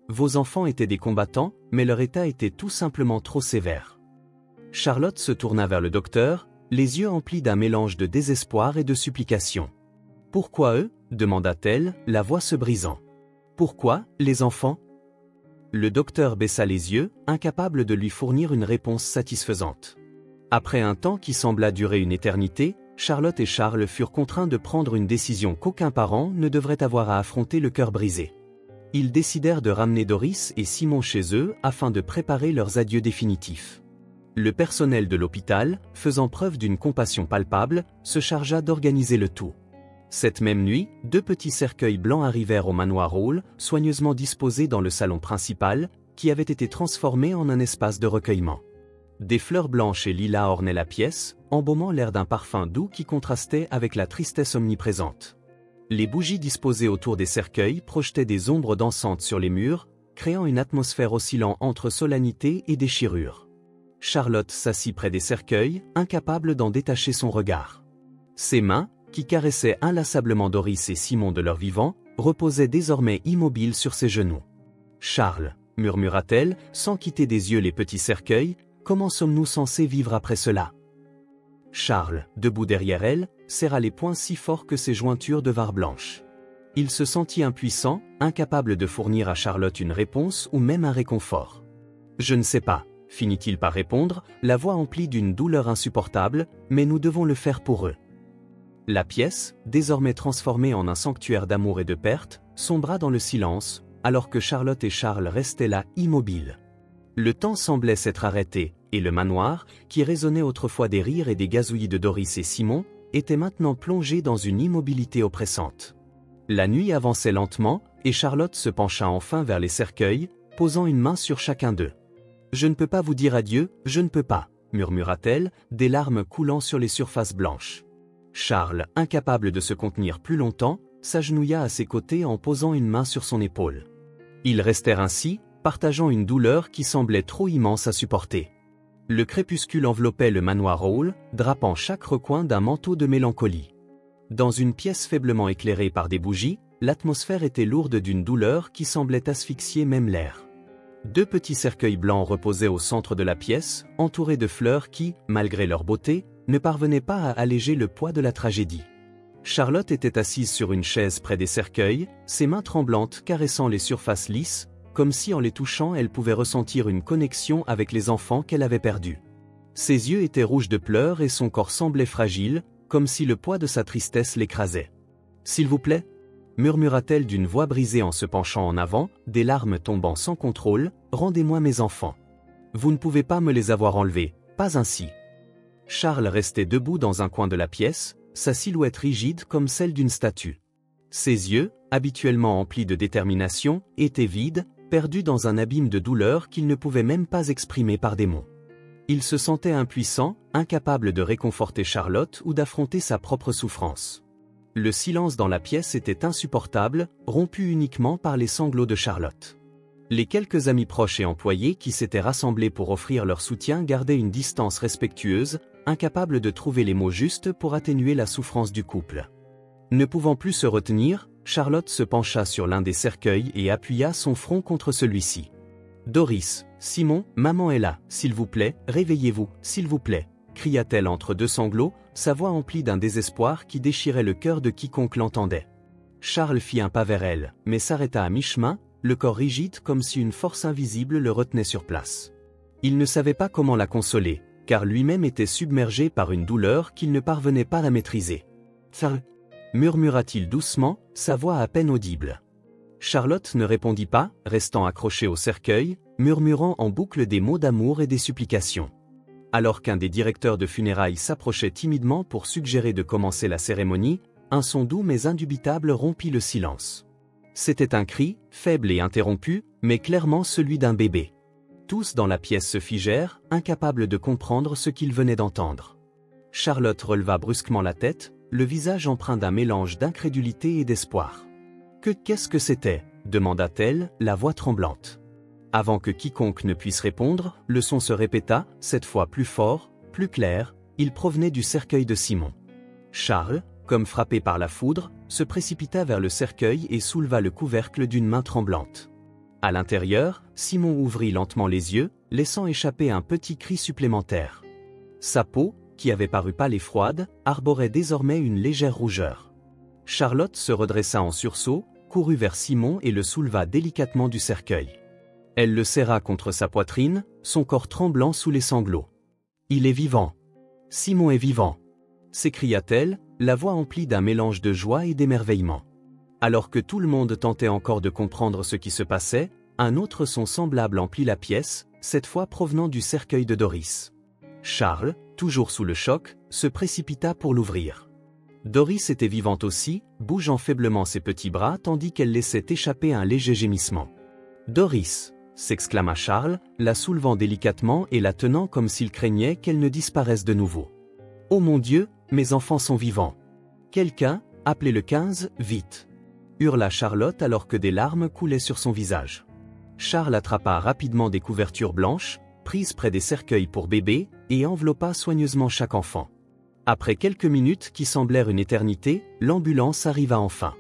Vos enfants étaient des combattants, mais leur état était tout simplement trop sévère. » Charlotte se tourna vers le docteur, les yeux emplis d'un mélange de désespoir et de supplication. « Pourquoi eux » demanda-t-elle, la voix se brisant. « Pourquoi, les enfants ?» Le docteur baissa les yeux, incapable de lui fournir une réponse satisfaisante. Après un temps qui sembla durer une éternité, Charlotte et Charles furent contraints de prendre une décision qu'aucun parent ne devrait avoir à affronter le cœur brisé. Ils décidèrent de ramener Doris et Simon chez eux afin de préparer leurs adieux définitifs. Le personnel de l'hôpital, faisant preuve d'une compassion palpable, se chargea d'organiser le tout. Cette même nuit, 2 petits cercueils blancs arrivèrent au manoir Hall, soigneusement disposés dans le salon principal, qui avait été transformé en un espace de recueillement. Des fleurs blanches et lilas ornaient la pièce, embaumant l'air d'un parfum doux qui contrastait avec la tristesse omniprésente. Les bougies disposées autour des cercueils projetaient des ombres dansantes sur les murs, créant une atmosphère oscillant entre solennité et déchirure. Charlotte s'assit près des cercueils, incapable d'en détacher son regard. Ses mains, qui caressaient inlassablement Doris et Simon de leur vivant, reposaient désormais immobiles sur ses genoux. « Charles, » murmura-t-elle, sans quitter des yeux les petits cercueils, « comment sommes-nous censés vivre après cela ?» Charles, debout derrière elle, serra les poings si fort que ses jointures devinrent blanches. Il se sentit impuissant, incapable de fournir à Charlotte une réponse ou même un réconfort. « Je ne sais pas, » finit-il par répondre, la voix emplie d'une douleur insupportable, « mais nous devons le faire pour eux. » La pièce, désormais transformée en un sanctuaire d'amour et de perte, sombra dans le silence, alors que Charlotte et Charles restaient là, immobiles. Le temps semblait s'être arrêté, et le manoir, qui résonnait autrefois des rires et des gazouillis de Doris et Simon, était maintenant plongé dans une immobilité oppressante. La nuit avançait lentement, et Charlotte se pencha enfin vers les cercueils, posant une main sur chacun d'eux. « Je ne peux pas vous dire adieu, je ne peux pas » murmura-t-elle, des larmes coulant sur les surfaces blanches. Charles, incapable de se contenir plus longtemps, s'agenouilla à ses côtés en posant une main sur son épaule. Ils restèrent ainsi, partageant une douleur qui semblait trop immense à supporter. Le crépuscule enveloppait le manoir Hall, drapant chaque recoin d'un manteau de mélancolie. Dans une pièce faiblement éclairée par des bougies, l'atmosphère était lourde d'une douleur qui semblait asphyxier même l'air. 2 petits cercueils blancs reposaient au centre de la pièce, entourés de fleurs qui, malgré leur beauté, ne parvenaient pas à alléger le poids de la tragédie. Charlotte était assise sur une chaise près des cercueils, ses mains tremblantes caressant les surfaces lisses, comme si en les touchant elle pouvait ressentir une connexion avec les enfants qu'elle avait perdus. Ses yeux étaient rouges de pleurs et son corps semblait fragile, comme si le poids de sa tristesse l'écrasait. « S'il vous plaît » murmura-t-elle d'une voix brisée en se penchant en avant, des larmes tombant sans contrôle, « rendez-moi mes enfants. Vous ne pouvez pas me les avoir enlevés, pas ainsi. » Charles restait debout dans un coin de la pièce, sa silhouette rigide comme celle d'une statue. Ses yeux, habituellement emplis de détermination, étaient vides, perdus dans un abîme de douleur qu'il ne pouvait même pas exprimer par des mots. Il se sentait impuissant, incapable de réconforter Charlotte ou d'affronter sa propre souffrance. Le silence dans la pièce était insupportable, rompu uniquement par les sanglots de Charlotte. Les quelques amis proches et employés qui s'étaient rassemblés pour offrir leur soutien gardaient une distance respectueuse, incapables de trouver les mots justes pour atténuer la souffrance du couple. Ne pouvant plus se retenir, Charlotte se pencha sur l'un des cercueils et appuya son front contre celui-ci. « Doris, Simon, maman est là, s'il vous plaît, réveillez-vous, s'il vous plaît » cria-t-elle entre 2 sanglots, sa voix emplie d'un désespoir qui déchirait le cœur de quiconque l'entendait. Charles fit un pas vers elle, mais s'arrêta à mi-chemin, le corps rigide comme si une force invisible le retenait sur place. Il ne savait pas comment la consoler, car lui-même était submergé par une douleur qu'il ne parvenait pas à maîtriser. « Ça » murmura-t-il doucement, sa voix à peine audible. Charlotte ne répondit pas, restant accrochée au cercueil, murmurant en boucle des mots d'amour et des supplications. Alors qu'un des directeurs de funérailles s'approchait timidement pour suggérer de commencer la cérémonie, un son doux mais indubitable rompit le silence. C'était un cri, faible et interrompu, mais clairement celui d'un bébé. Tous dans la pièce se figèrent, incapables de comprendre ce qu'ils venaient d'entendre. Charlotte releva brusquement la tête, le visage empreint d'un mélange d'incrédulité et d'espoir. « Qu'est-ce que c'était » demanda-t-elle, la voix tremblante. Avant que quiconque ne puisse répondre, le son se répéta, cette fois plus fort, plus clair, il provenait du cercueil de Simon. Charles, comme frappé par la foudre, se précipita vers le cercueil et souleva le couvercle d'une main tremblante. À l'intérieur, Simon ouvrit lentement les yeux, laissant échapper un petit cri supplémentaire. Sa peau, qui avait paru pâle et froide, arborait désormais une légère rougeur. Charlotte se redressa en sursaut, courut vers Simon et le souleva délicatement du cercueil. Elle le serra contre sa poitrine, son corps tremblant sous les sanglots. « Il est vivant. Simon est vivant !» s'écria-t-elle, la voix emplie d'un mélange de joie et d'émerveillement. Alors que tout le monde tentait encore de comprendre ce qui se passait, un autre son semblable emplit la pièce, cette fois provenant du cercueil de Doris. Charles, toujours sous le choc, se précipita pour l'ouvrir. Doris était vivante aussi, bougeant faiblement ses petits bras tandis qu'elle laissait échapper un léger gémissement. « Doris !» s'exclama Charles, la soulevant délicatement et la tenant comme s'il craignait qu'elle ne disparaisse de nouveau. « Oh mon Dieu, mes enfants sont vivants !»« Quelqu'un, appelez le 15, vite !» hurla Charlotte alors que des larmes coulaient sur son visage. Charles attrapa rapidement des couvertures blanches, prises près des cercueils pour bébés, et enveloppa soigneusement chaque enfant. Après quelques minutes qui semblèrent une éternité, l'ambulance arriva enfin.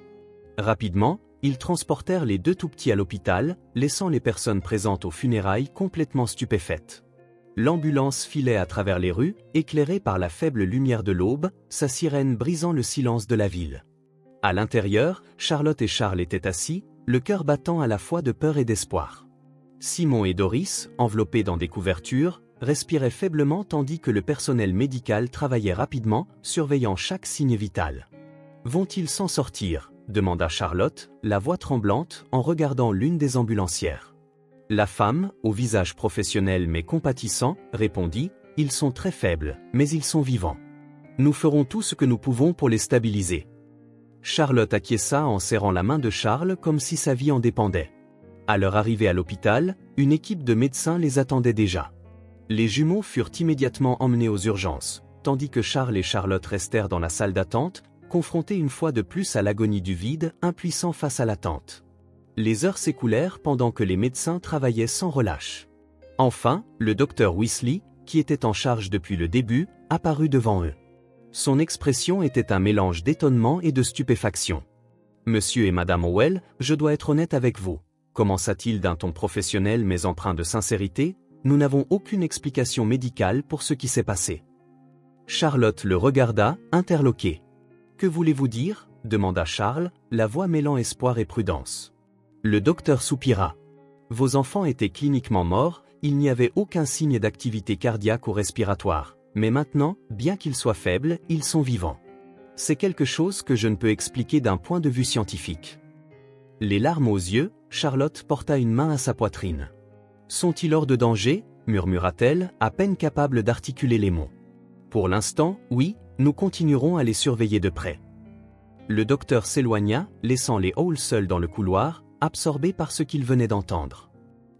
Rapidement, ils transportèrent les deux tout-petits à l'hôpital, laissant les personnes présentes aux funérailles complètement stupéfaites. L'ambulance filait à travers les rues, éclairée par la faible lumière de l'aube, sa sirène brisant le silence de la ville. À l'intérieur, Charlotte et Charles étaient assis, le cœur battant à la fois de peur et d'espoir. Simon et Doris, enveloppés dans des couvertures, respiraient faiblement tandis que le personnel médical travaillait rapidement, surveillant chaque signe vital. « Vont-ils s'en sortir ?» demanda Charlotte, la voix tremblante, en regardant l'une des ambulancières. La femme, au visage professionnel mais compatissant, répondit « Ils sont très faibles, mais ils sont vivants. Nous ferons tout ce que nous pouvons pour les stabiliser. » Charlotte acquiesça en serrant la main de Charles comme si sa vie en dépendait. À leur arrivée à l'hôpital, une équipe de médecins les attendait déjà. Les jumeaux furent immédiatement emmenés aux urgences, tandis que Charles et Charlotte restèrent dans la salle d'attente, confrontés une fois de plus à l'agonie du vide, impuissants face à l'attente. Les heures s'écoulèrent pendant que les médecins travaillaient sans relâche. Enfin, le docteur Weasley, qui était en charge depuis le début, apparut devant eux. Son expression était un mélange d'étonnement et de stupéfaction. « Monsieur et Madame Howell, je dois être honnête avec vous », commença-t-il d'un ton professionnel mais empreint de sincérité, « nous n'avons aucune explication médicale pour ce qui s'est passé. » Charlotte le regarda, interloquée. « Que voulez-vous dire ?» demanda Charles, la voix mêlant espoir et prudence. Le docteur soupira. « Vos enfants étaient cliniquement morts, il n'y avait aucun signe d'activité cardiaque ou respiratoire. Mais maintenant, bien qu'ils soient faibles, ils sont vivants. C'est quelque chose que je ne peux expliquer d'un point de vue scientifique. » Les larmes aux yeux, Charlotte porta une main à sa poitrine. « Sont-ils hors de danger ?» murmura-t-elle, à peine capable d'articuler les mots. « Pour l'instant, oui, nous continuerons à les surveiller de près. » Le docteur s'éloigna, laissant les Howell seuls dans le couloir, absorbés par ce qu'ils venaient d'entendre.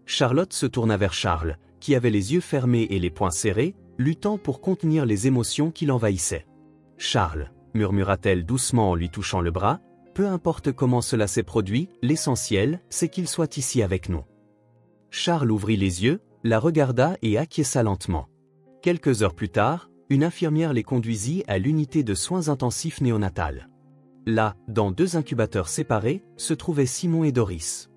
Charlotte se tourna vers Charles, qui avait les yeux fermés et les poings serrés, luttant pour contenir les émotions qui l'envahissaient. « Charles », murmura-t-elle doucement en lui touchant le bras, « peu importe comment cela s'est produit, l'essentiel, c'est qu'il soit ici avec nous. » Charles ouvrit les yeux, la regarda et acquiesça lentement. Quelques heures plus tard, une infirmière les conduisit à l'unité de soins intensifs néonatales. Là, dans deux incubateurs séparés, se trouvaient Simon et Doris.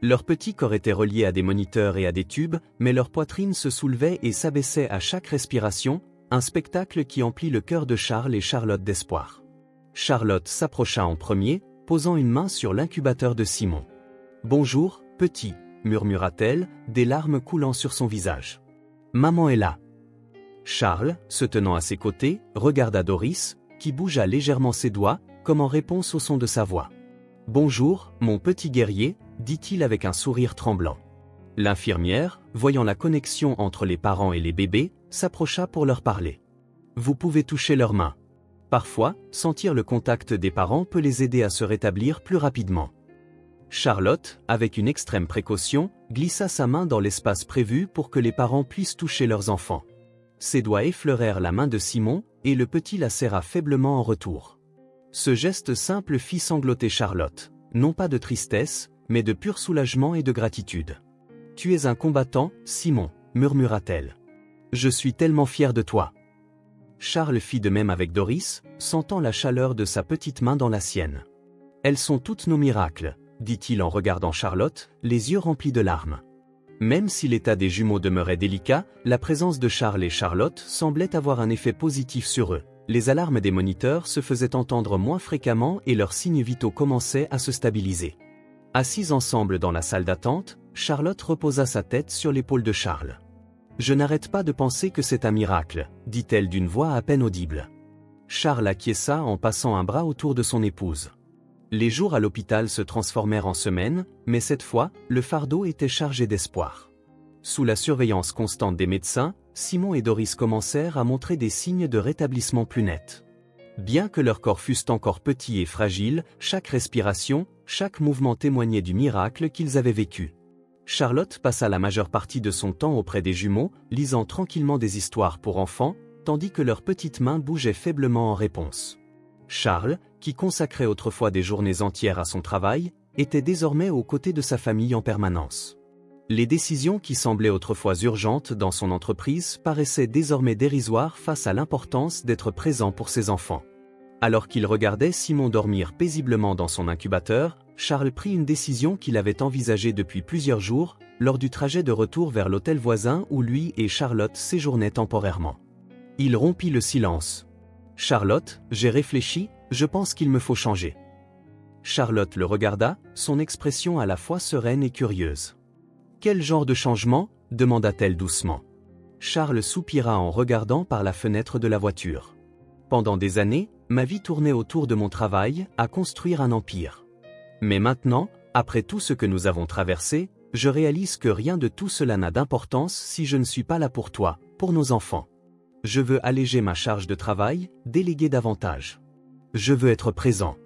Leurs petits corps étaient reliés à des moniteurs et à des tubes, mais leur poitrine se soulevait et s'abaissait à chaque respiration, un spectacle qui emplit le cœur de Charles et Charlotte d'espoir. Charlotte s'approcha en premier, posant une main sur l'incubateur de Simon. « Bonjour, petit », murmura-t-elle, des larmes coulant sur son visage. Maman est là. Charles, se tenant à ses côtés, regarda Doris, qui bougea légèrement ses doigts, comme en réponse au son de sa voix. « Bonjour, mon petit guerrier », dit-il avec un sourire tremblant. L'infirmière, voyant la connexion entre les parents et les bébés, s'approcha pour leur parler. « Vous pouvez toucher leurs mains. » Parfois, sentir le contact des parents peut les aider à se rétablir plus rapidement. Charlotte, avec une extrême précaution, glissa sa main dans l'espace prévu pour que les parents puissent toucher leurs enfants. Ses doigts effleurèrent la main de Simon, et le petit la serra faiblement en retour. Ce geste simple fit sangloter Charlotte, non pas de tristesse, mais de pur soulagement et de gratitude. « Tu es un combattant, Simon, » murmura-t-elle. « Je suis tellement fière de toi. » Charles fit de même avec Doris, sentant la chaleur de sa petite main dans la sienne. « Elles sont toutes nos miracles, » dit-il en regardant Charlotte, les yeux remplis de larmes. Même si l'état des jumeaux demeurait délicat, la présence de Charles et Charlotte semblait avoir un effet positif sur eux. Les alarmes des moniteurs se faisaient entendre moins fréquemment et leurs signes vitaux commençaient à se stabiliser. Assis ensemble dans la salle d'attente, Charlotte reposa sa tête sur l'épaule de Charles. « Je n'arrête pas de penser que c'est un miracle, » dit-elle d'une voix à peine audible. Charles acquiesça en passant un bras autour de son épouse. Les jours à l'hôpital se transformèrent en semaines, mais cette fois, le fardeau était chargé d'espoir. Sous la surveillance constante des médecins, Simon et Doris commencèrent à montrer des signes de rétablissement plus nets. Bien que leurs corps fussent encore petits et fragiles, chaque respiration, chaque mouvement témoignait du miracle qu'ils avaient vécu. Charlotte passa la majeure partie de son temps auprès des jumeaux, lisant tranquillement des histoires pour enfants, tandis que leurs petites mains bougeaient faiblement en réponse. Charles, qui consacrait autrefois des journées entières à son travail, était désormais aux côtés de sa famille en permanence. Les décisions qui semblaient autrefois urgentes dans son entreprise paraissaient désormais dérisoires face à l'importance d'être présent pour ses enfants. Alors qu'il regardait Simon dormir paisiblement dans son incubateur, Charles prit une décision qu'il avait envisagée depuis plusieurs jours, lors du trajet de retour vers l'hôtel voisin où lui et Charlotte séjournaient temporairement. Il rompit le silence. « Charlotte, j'ai réfléchi, je pense qu'il me faut changer. » Charlotte le regarda, son expression à la fois sereine et curieuse. « Quel genre de changement ?» demanda-t-elle doucement. Charles soupira en regardant par la fenêtre de la voiture. « Pendant des années, ma vie tournait autour de mon travail, à construire un empire. Mais maintenant, après tout ce que nous avons traversé, je réalise que rien de tout cela n'a d'importance si je ne suis pas là pour toi, pour nos enfants. Je veux alléger ma charge de travail, déléguer davantage. Je veux être présent. »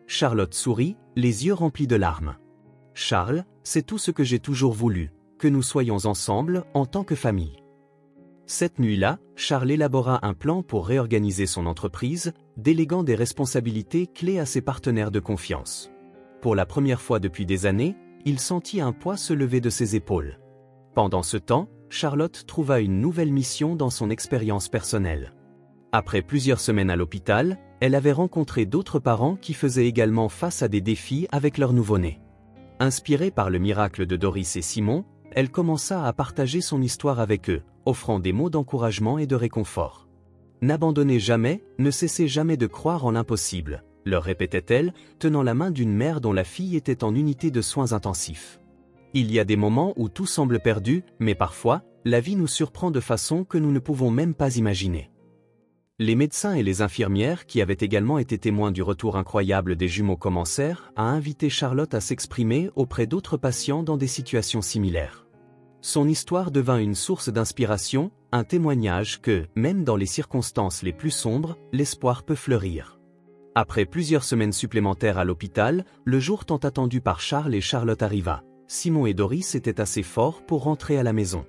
Charlotte sourit, les yeux remplis de larmes. « Charles, c'est tout ce que j'ai toujours voulu, que nous soyons ensemble en tant que famille. » Cette nuit-là, Charles élabora un plan pour réorganiser son entreprise, déléguant des responsabilités clés à ses partenaires de confiance. Pour la première fois depuis des années, il sentit un poids se lever de ses épaules. Pendant ce temps, Charlotte trouva une nouvelle mission dans son expérience personnelle. Après plusieurs semaines à l'hôpital, elle avait rencontré d'autres parents qui faisaient également face à des défis avec leur nouveau-né. Inspirée par le miracle de Doris et Simon, elle commença à partager son histoire avec eux, offrant des mots d'encouragement et de réconfort. « N'abandonnez jamais, ne cessez jamais de croire en l'impossible », leur répétait-elle, tenant la main d'une mère dont la fille était en unité de soins intensifs. Il y a des moments où tout semble perdu, mais parfois, la vie nous surprend de façon que nous ne pouvons même pas imaginer. Les médecins et les infirmières qui avaient également été témoins du retour incroyable des jumeaux commencèrent à inviter Charlotte à s'exprimer auprès d'autres patients dans des situations similaires. Son histoire devint une source d'inspiration, un témoignage que, même dans les circonstances les plus sombres, l'espoir peut fleurir. Après plusieurs semaines supplémentaires à l'hôpital, le jour tant attendu par Charles et Charlotte arriva. Simon et Doris étaient assez forts pour rentrer à la maison.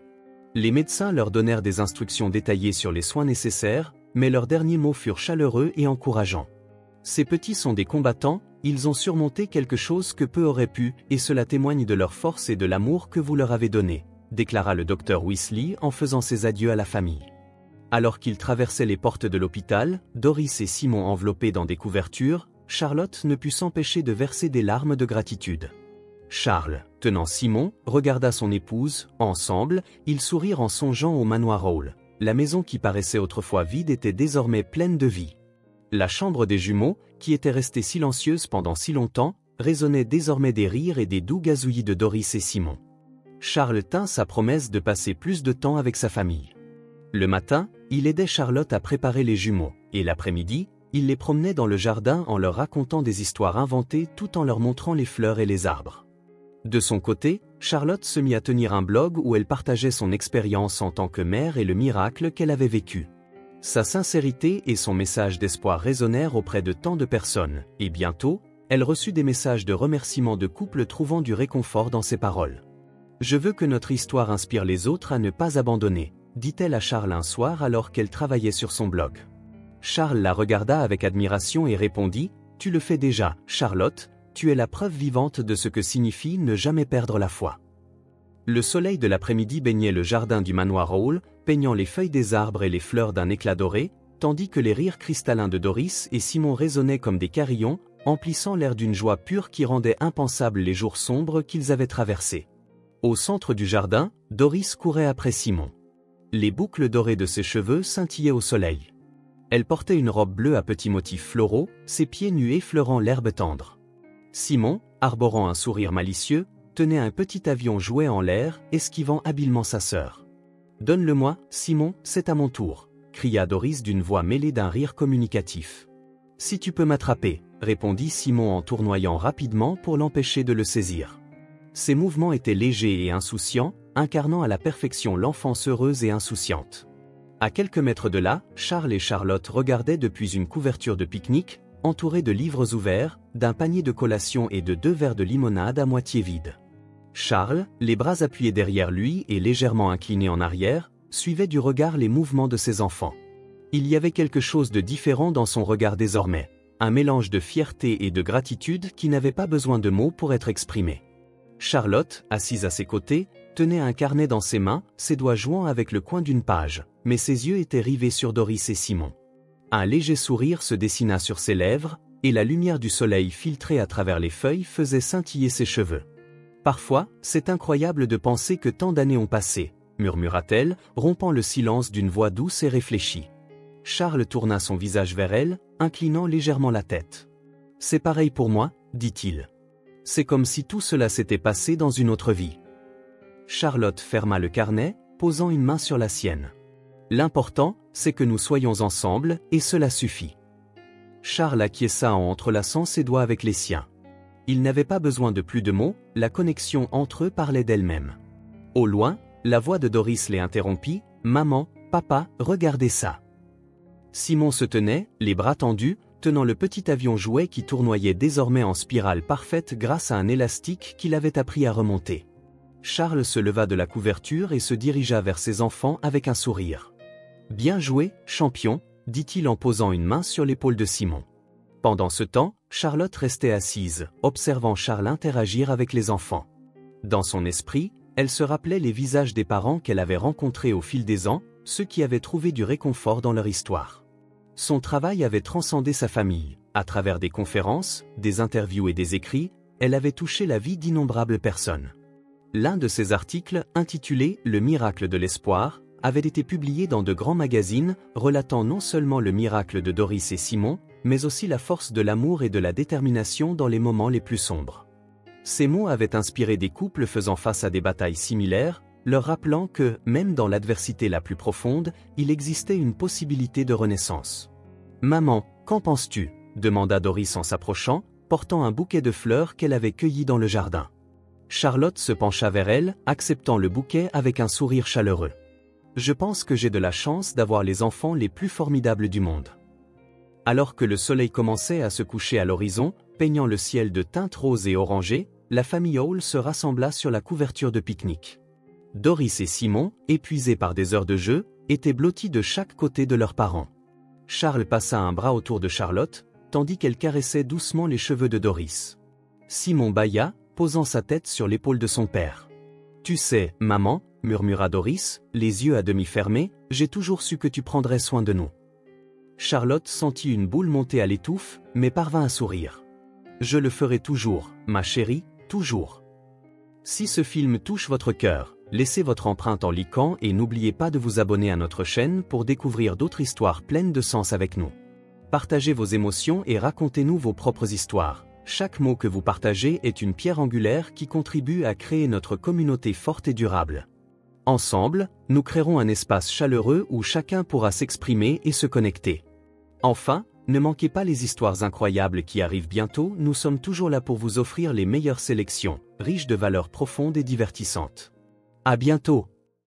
Les médecins leur donnèrent des instructions détaillées sur les soins nécessaires, mais leurs derniers mots furent chaleureux et encourageants. « Ces petits sont des combattants, ils ont surmonté quelque chose que peu auraient pu, et cela témoigne de leur force et de l'amour que vous leur avez donné », déclara le docteur Weasley en faisant ses adieux à la famille. Alors qu'ils traversaient les portes de l'hôpital, Doris et Simon enveloppés dans des couvertures, Charlotte ne put s'empêcher de verser des larmes de gratitude. Charles, tenant Simon, regarda son épouse, ensemble, ils sourirent en songeant au manoir Hall. La maison qui paraissait autrefois vide était désormais pleine de vie. La chambre des jumeaux, qui était restée silencieuse pendant si longtemps, résonnait désormais des rires et des doux gazouillis de Doris et Simon. Charles tint sa promesse de passer plus de temps avec sa famille. Le matin, il aidait Charlotte à préparer les jumeaux, et l'après-midi, il les promenait dans le jardin en leur racontant des histoires inventées tout en leur montrant les fleurs et les arbres. De son côté, Charlotte se mit à tenir un blog où elle partageait son expérience en tant que mère et le miracle qu'elle avait vécu. Sa sincérité et son message d'espoir résonnèrent auprès de tant de personnes, et bientôt, elle reçut des messages de remerciements de couples trouvant du réconfort dans ses paroles. « Je veux que notre histoire inspire les autres à ne pas abandonner », dit-elle à Charles un soir alors qu'elle travaillait sur son blog. Charles la regarda avec admiration et répondit « Tu le fais déjà, Charlotte, tu es la preuve vivante de ce que signifie ne jamais perdre la foi. » Le soleil de l'après-midi baignait le jardin du manoir Hall, peignant les feuilles des arbres et les fleurs d'un éclat doré, tandis que les rires cristallins de Doris et Simon résonnaient comme des carillons, emplissant l'air d'une joie pure qui rendait impensables les jours sombres qu'ils avaient traversés. Au centre du jardin, Doris courait après Simon. Les boucles dorées de ses cheveux scintillaient au soleil. Elle portait une robe bleue à petits motifs floraux, ses pieds nus effleurant l'herbe tendre. Simon, arborant un sourire malicieux, tenait un petit avion jouet en l'air, esquivant habilement sa sœur. « Donne-le-moi, Simon, c'est à mon tour », cria Doris d'une voix mêlée d'un rire communicatif. « Si tu peux m'attraper », répondit Simon en tournoyant rapidement pour l'empêcher de le saisir. Ses mouvements étaient légers et insouciants, incarnant à la perfection l'enfance heureuse et insouciante. À quelques mètres de là, Charles et Charlotte regardaient depuis une couverture de pique-nique, entourés de livres ouverts, d'un panier de collation et de 2 verres de limonade à moitié vides. Charles, les bras appuyés derrière lui et légèrement incliné en arrière, suivait du regard les mouvements de ses enfants. Il y avait quelque chose de différent dans son regard désormais, un mélange de fierté et de gratitude qui n'avait pas besoin de mots pour être exprimé. Charlotte, assise à ses côtés, tenait un carnet dans ses mains, ses doigts jouant avec le coin d'une page, mais ses yeux étaient rivés sur Doris et Simon. Un léger sourire se dessina sur ses lèvres, et la lumière du soleil filtrée à travers les feuilles faisait scintiller ses cheveux. « Parfois, c'est incroyable de penser que tant d'années ont passé », murmura-t-elle, rompant le silence d'une voix douce et réfléchie. Charles tourna son visage vers elle, inclinant légèrement la tête. « C'est pareil pour moi, » dit-il. « C'est comme si tout cela s'était passé dans une autre vie. » Charlotte ferma le carnet, posant une main sur la sienne. « L'important, c'est que nous soyons ensemble, et cela suffit. » Charles acquiesça en entrelaçant ses doigts avec les siens. Il n'avait pas besoin de plus de mots, la connexion entre eux parlait d'elle-même. Au loin, la voix de Doris les interrompit. « Maman, papa, regardez ça. » Simon se tenait, les bras tendus, tenant le petit avion jouet qui tournoyait désormais en spirale parfaite grâce à un élastique qu'il avait appris à remonter. Charles se leva de la couverture et se dirigea vers ses enfants avec un sourire. « Bien joué, champion », dit-il en posant une main sur l'épaule de Simon. Pendant ce temps, Charlotte restait assise, observant Charles interagir avec les enfants. Dans son esprit, elle se rappelait les visages des parents qu'elle avait rencontrés au fil des ans, ceux qui avaient trouvé du réconfort dans leur histoire. Son travail avait transcendé sa famille. À travers des conférences, des interviews et des écrits, elle avait touché la vie d'innombrables personnes. L'un de ses articles, intitulé « Le miracle de l'espoir », avait été publié dans de grands magazines, relatant non seulement le miracle de Doris et Simon, mais aussi la force de l'amour et de la détermination dans les moments les plus sombres. Ces mots avaient inspiré des couples faisant face à des batailles similaires, leur rappelant que, même dans l'adversité la plus profonde, il existait une possibilité de renaissance. « Maman, qu'en penses-tu » demanda Doris en s'approchant, portant un bouquet de fleurs qu'elle avait cueilli dans le jardin. Charlotte se pencha vers elle, acceptant le bouquet avec un sourire chaleureux. « Je pense que j'ai de la chance d'avoir les enfants les plus formidables du monde. » Alors que le soleil commençait à se coucher à l'horizon, peignant le ciel de teintes roses et orangées, la famille Hall se rassembla sur la couverture de pique-nique. Doris et Simon, épuisés par des heures de jeu, étaient blottis de chaque côté de leurs parents. Charles passa un bras autour de Charlotte, tandis qu'elle caressait doucement les cheveux de Doris. Simon bâilla, posant sa tête sur l'épaule de son père. « Tu sais, maman, » murmura Doris, les yeux à demi fermés, « j'ai toujours su que tu prendrais soin de nous. » Charlotte sentit une boule monter à l'étouffe, mais parvint à sourire. « Je le ferai toujours, ma chérie, toujours. » Si ce film touche votre cœur, laissez votre empreinte en likant et n'oubliez pas de vous abonner à notre chaîne pour découvrir d'autres histoires pleines de sens avec nous. Partagez vos émotions et racontez-nous vos propres histoires. Chaque mot que vous partagez est une pierre angulaire qui contribue à créer notre communauté forte et durable. Ensemble, nous créerons un espace chaleureux où chacun pourra s'exprimer et se connecter. Enfin, ne manquez pas les histoires incroyables qui arrivent bientôt, nous sommes toujours là pour vous offrir les meilleures sélections, riches de valeurs profondes et divertissantes. À bientôt!